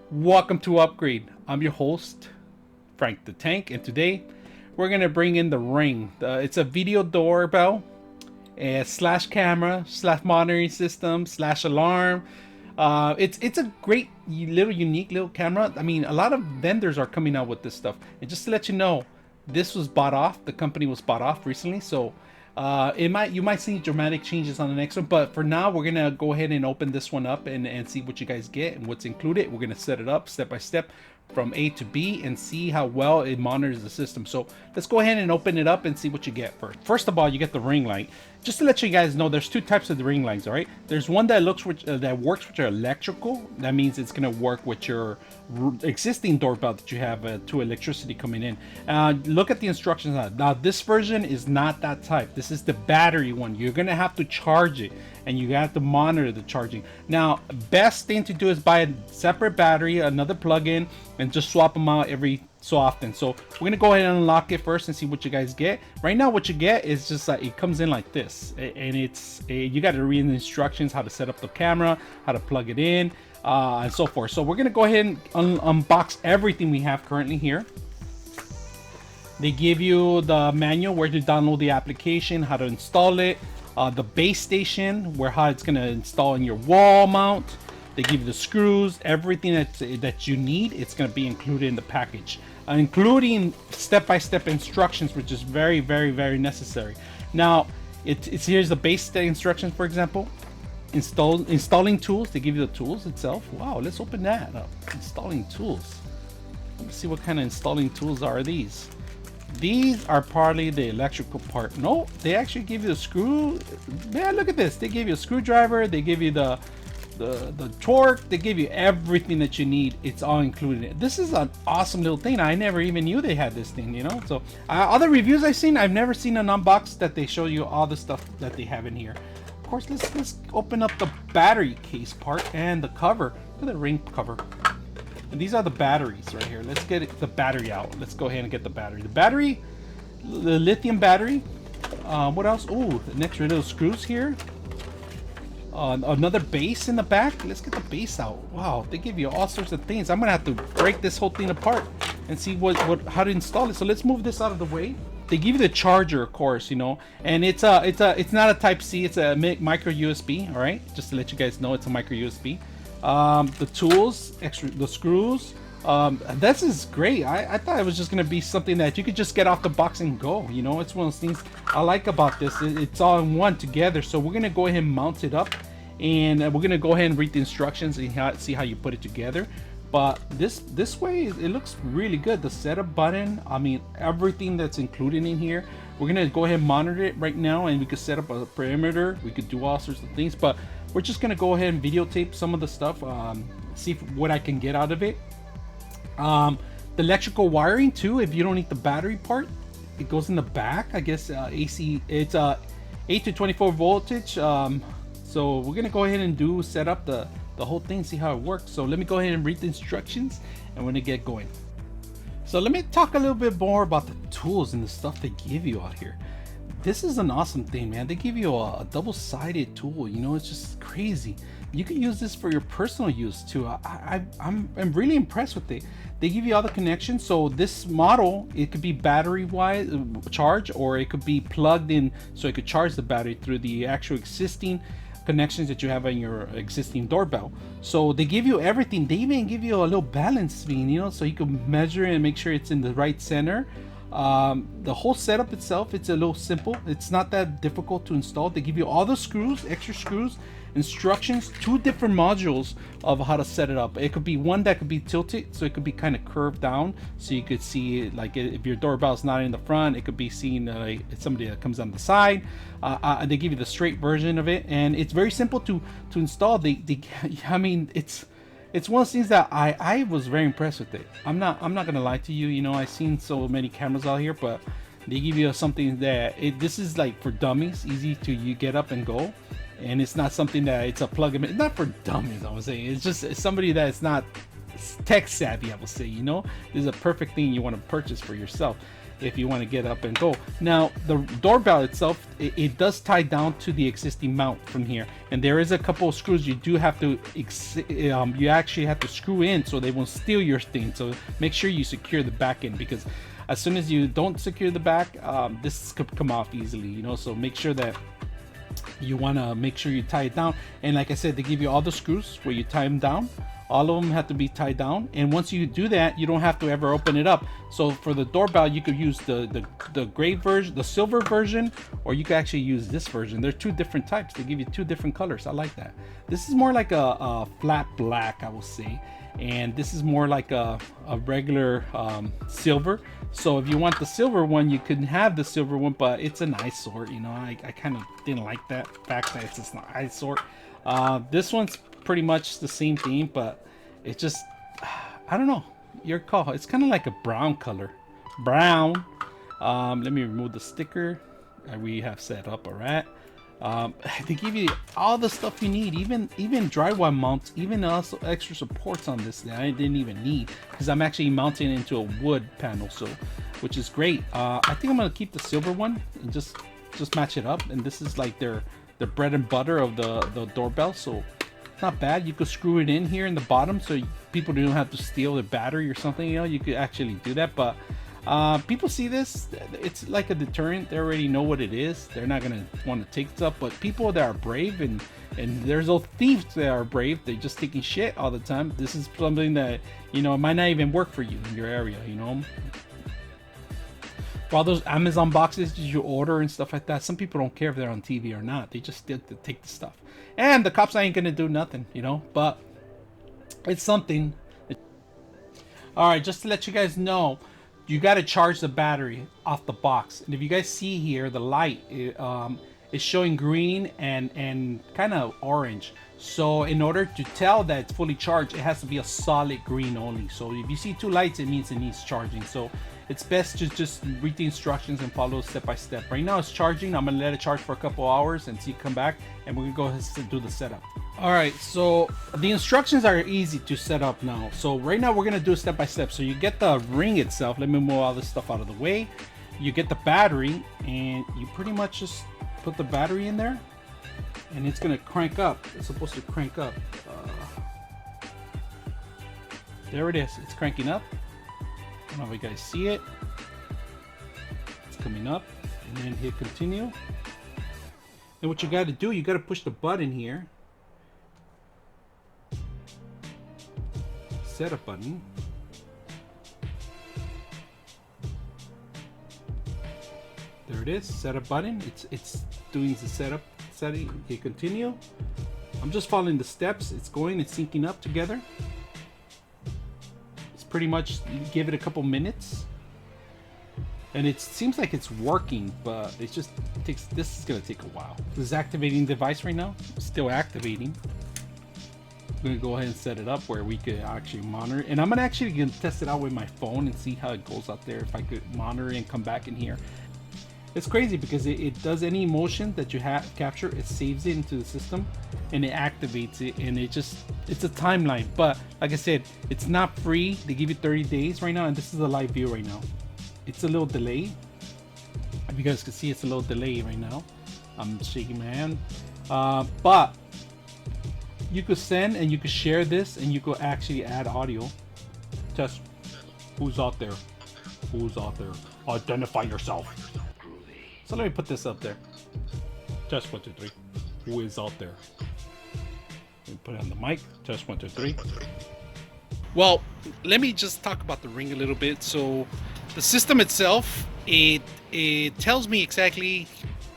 Welcome to Upgrade. I'm your host, Frank the Tank, and today we're gonna bring in the Ring. It's a video doorbell, a slash camera, slash monitoring system, slash alarm. It's a great little unique little camera. I mean, a lot of vendors are coming out with this stuff. And just to let you know, this was bought off. The company was bought off recently, so you might see dramatic changes on the next one. But for now, we're gonna go ahead and open this one up and see what you guys get and what's included. We're gonna set it up step by step from A to B and see how well it monitors the system. So let's go ahead and open it up and see what you get first. First of all, you get the ring light. Just to let you guys know, there's two types of the ring lights. All right, there's one that that works with your electrical. That means it's gonna work with your existing doorbell that you have to electricity coming in. Look at the instructions on it. Now this version is not that type. This is the battery one. You're gonna have to charge it and you have to monitor the charging. Now, best thing to do is buy a separate battery, another plug-in, and just swap them out every so often. So we're gonna go ahead and unlock it first and see what you guys get. Right now, what you get is just like it comes in like this, and you got to read the instructions, how to set up the camera, how to plug it in, and so forth. So we're gonna go ahead and unbox everything we have currently here. They give you the manual where to download the application, how to install it, the base station, how it's gonna install in your wall mount. They give you the screws, everything that you need. It's gonna be included in the package, including step-by-step instructions, which is very, very, very necessary. Now, here's the base instructions. For example, installing tools. They give you the tools itself. Wow, let's open that up. Installing tools. Let's see what kind of installing tools are these. These are partly the electrical part. No, they actually give you the screw. Yeah, look at this. They give you a screwdriver. They give you the torque. They give you everything that you need. It's all included. This is an awesome little thing. I never even knew they had this thing, you know. So other reviews I've seen, I've never seen an unbox that they show you all the stuff that they have in here. Of course, let's open up the battery case part and the cover. Look at the ring cover. And these are the batteries right here. Let's get the battery out. Let's go ahead and get the battery. The lithium battery. What else? Oh, an extra little screws here. Another base in the back. Let's get the base out. Wow, they give you all sorts of things. I'm gonna have to break this whole thing apart and see how to install it. So let's move this out of the way. They give you the charger, of course, you know, and it's not a Type C. It's a micro USB. All right, just to let you guys know, it's a micro USB. The tools, the screws. This is great. I thought it was just gonna be something that you could just get off the box and go. You know, it's one of those things I like about this. It's all in one together. So we're gonna go ahead and mount it up, and we're gonna go ahead and read the instructions and see how you put it together. But this way, it looks really good. The setup button, I mean, everything that's included in here. We're gonna go ahead and monitor it right now, and we could set up a perimeter. We could do all sorts of things, but we're just gonna go ahead and videotape some of the stuff, see what I can get out of it. The electrical wiring too, if you don't need the battery part, it goes in the back. I guess AC, it's 8 to 24 voltage. So we're gonna go ahead and set up the whole thing, see how it works. So let me go ahead and read the instructions and we're gonna get going. So let me talk a little bit more about the tools and the stuff they give you out here. This is an awesome thing, man. They give you a double-sided tool. You know, it's just crazy. You can use this for your personal use too. I'm really impressed with it. They give you all the connections. So this model, it could be battery-wise charge, or it could be plugged in, so it could charge the battery through the actual existing connections that you have on your existing doorbell. So they give you everything. They even give you a little balance beam, you know, so you can measure it and make sure it's in the right center. The whole setup itself, it's a little simple. It's not that difficult to install. They give you all the screws, extra screws, instructions, 2 different modules of how to set it up. It could be one that could be tilted, so it could be kind of curved down, so you could see, like, if your doorbell is not in the front, it could be seen like somebody that comes on the side. They give you the straight version of it, and it's very simple to install. I mean, it's one of those things that I was very impressed with it. I'm not gonna lie to you. You know, I've seen so many cameras out here, but they give you something that this is like for dummies, easy to you get up and go, and it's not something that it's a plug-in. It's not for dummies, I would say. It's somebody that is not tech savvy, I will say. You know, this is a perfect thing you want to purchase for yourself. if you want to get up and go. Now the doorbell itself, it does tie down to the existing mount from here, and there is a couple of screws you do have to you actually have to screw in so they won't steal your thing. So make sure you secure the back end, because as soon as you don't secure the back, this could come off easily, you know. So make sure that you want to make sure you tie it down. And like I said, they give you all the screws where you tie them down. All of them have to be tied down, and once you do that, you don't have to ever open it up. So for the doorbell, you could use the gray version, the silver version, or you could actually use this version. They're two different types. They give you two different colors. I like that. This is more like a flat black, I will say, and this is more like a regular silver. So if you want the silver one, you can have the silver one, but it's an eyesore, you know. I kind of didn't like that fact that it's just an eyesore. This one's pretty much the same thing, but it just, I don't know, your call. It's kind of like a brown color. Brown. Let me remove the sticker we have set up. All right. They give you all the stuff you need, even drywall mounts, even also extra supports on this that I didn't even need, because I'm actually mounting it into a wood panel, so which is great. I think I'm gonna keep the silver one and just match it up, and this is like their bread and butter of the doorbell, so not bad. You could screw it in here in the bottom so people don't have to steal the battery or something, you know. You could actually do that, but people see this, it's like a deterrent. They already know what it is. They're not gonna want to take stuff, but people that are brave, and there's those thieves that are brave, they're just taking shit all the time. This is something that, you know, it might not even work for you in your area, you know. For all those Amazon boxes you order and stuff like that, some people don't care if they're on TV or not. They just still take the stuff, and the cops ain't gonna do nothing, you know. But it's something. All right, just to let you guys know, you got to charge the battery off the box, and if you guys see here, the light is showing green and kind of orange. So in order to tell that it's fully charged, it has to be a solid green only. So if you see two lights, it means it needs charging. So it's best to just read the instructions and follow step by step. Right now it's charging. I'm gonna let it charge for a couple hours and see it come back, and we're gonna go ahead and do the setup. All right, so the instructions are easy to set up now. So right now we're gonna do it step by step. So you get the ring itself. Let me move all this stuff out of the way. You get the battery, and you pretty much just put the battery in there, and it's gonna crank up. It's supposed to crank up. There it is. It's cranking up. I don't know if you guys see it. It's coming up, and then hit continue. And what you got to do, you got to push the button here. Setup button. There it is. Setup button. It's doing the setup setting. Hit continue. I'm just following the steps. It's going. It's syncing up together. Pretty much give it a couple minutes, and it seems like it's working, but it just takes, this is gonna take a while. This is activating the device right now. It's still activating. I'm gonna go ahead and set it up where we could actually monitor, and I'm gonna actually test it out with my phone and see how it goes out there, if I could monitor and come back in here. It's crazy because it does any motion that you have capture, it saves it into the system and it activates it, and it's a timeline. But like I said, it's not free. They give you 30 days right now, and this is a live view right now. It's a little delay. If you guys can see, it's a little delay right now. I'm shaking my hand, but you could send and you could share this, and you could actually add audio. Test. Who's out there? Who's out there? Identify yourself. So let me put this up there. Test 1, 2, 3. Who is out there? Let me put it on the mic. Test 1, 2, 3. Well, let me just talk about the ring a little bit. So the system itself, it tells me exactly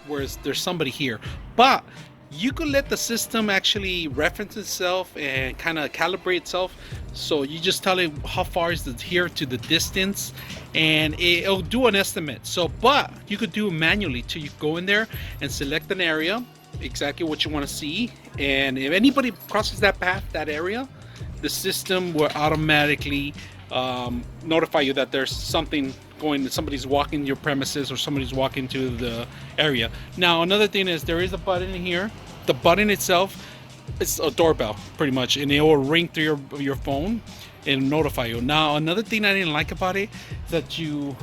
where there's somebody here, but you could let the system actually reference itself and kind of calibrate itself. So you just tell it how far is it here to the distance, and it'll do an estimate. So, but you could do it manually too. You go in there and select an area, exactly what you want to see, and if anybody crosses that path, that area, the system will automatically notify you that there's something going, that somebody's walking your premises or somebody's walking to the area. Now another thing is there is a button here. The button itself, it's a doorbell pretty much, and it will ring through your phone and notify you. Now another thing I didn't like about it is that you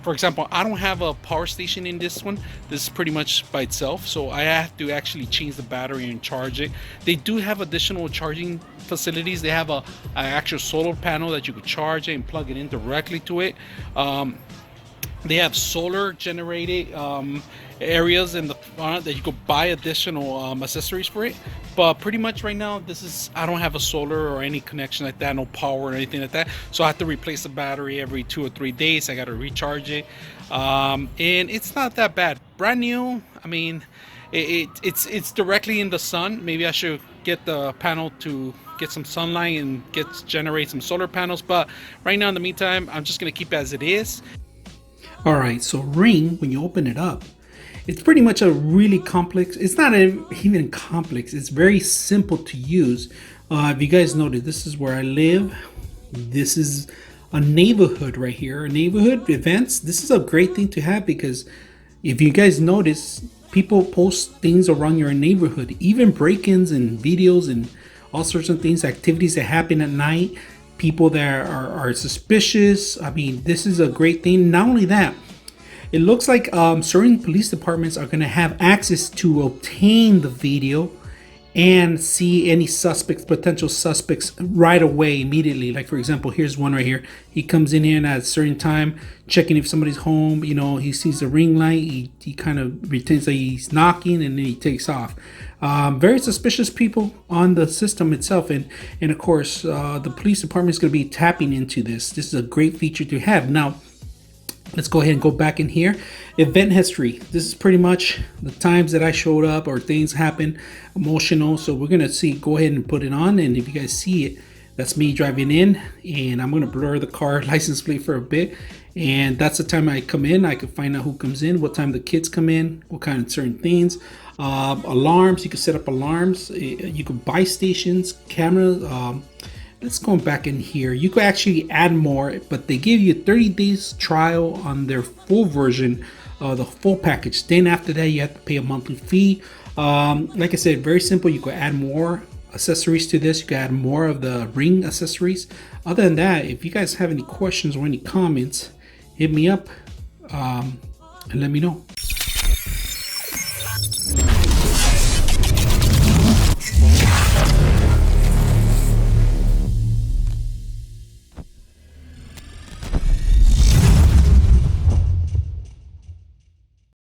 for example, I don't have a power station in this one. This is pretty much by itself, so I have to actually change the battery and charge it. They do have additional charging facilities. They have a actual solar panel that you could charge it and plug it in directly to it. They have solar generated areas in the front that you could buy additional accessories for it. But pretty much right now, I don't have a solar or any connection like that, no power or anything like that. So I have to replace the battery every 2 or 3 days. I got to recharge it, and it's not that bad. Brand new. I mean, it's directly in the sun. Maybe I should get the panel to get some sunlight and generate some solar panels. But right now, in the meantime, I'm just gonna keep it as it is. All right, so Ring, when you open it up, it's pretty much a really complex. It's not even complex. It's very simple to use. If you guys noted, this is where I live. This is a neighborhood right here. Neighborhood events. This is a great thing to have because if you guys notice, people post things around your neighborhood, even break-ins and videos and all sorts of things, activities that happen at night. People that are suspicious. I mean, this is a great thing. Not only that, it looks like certain police departments are going to have access to obtain the video and see any suspects, potential suspects right away, immediately. Like, for example, here's one right here. He comes in here and at a certain time, checking if somebody's home. You know, he sees the ring light. He kind of pretends that he's knocking and then he takes off. Very suspicious people on the system itself. And of course, the police department is going to be tapping into this. This is a great feature to have. Now, let's go ahead and go back in here. Event history. This is pretty much the times that I showed up or things happen, emotional. So we're going to see, go ahead and put it on. And if you guys see it, that's me driving in, and I'm going to blur the car license plate for a bit. And that's the time I come in. I can find out who comes in, what time the kids come in, what kind of certain things. Alarms. You can set up alarms. You can buy stations, cameras. Let's go back in here. You could actually add more, but they give you 30 days trial on their full version, the full package. Then after that, you have to pay a monthly fee. Like I said, very simple. You could add more accessories to this. You can add more of the ring accessories. Other than that, if you guys have any questions or any comments, hit me up and let me know.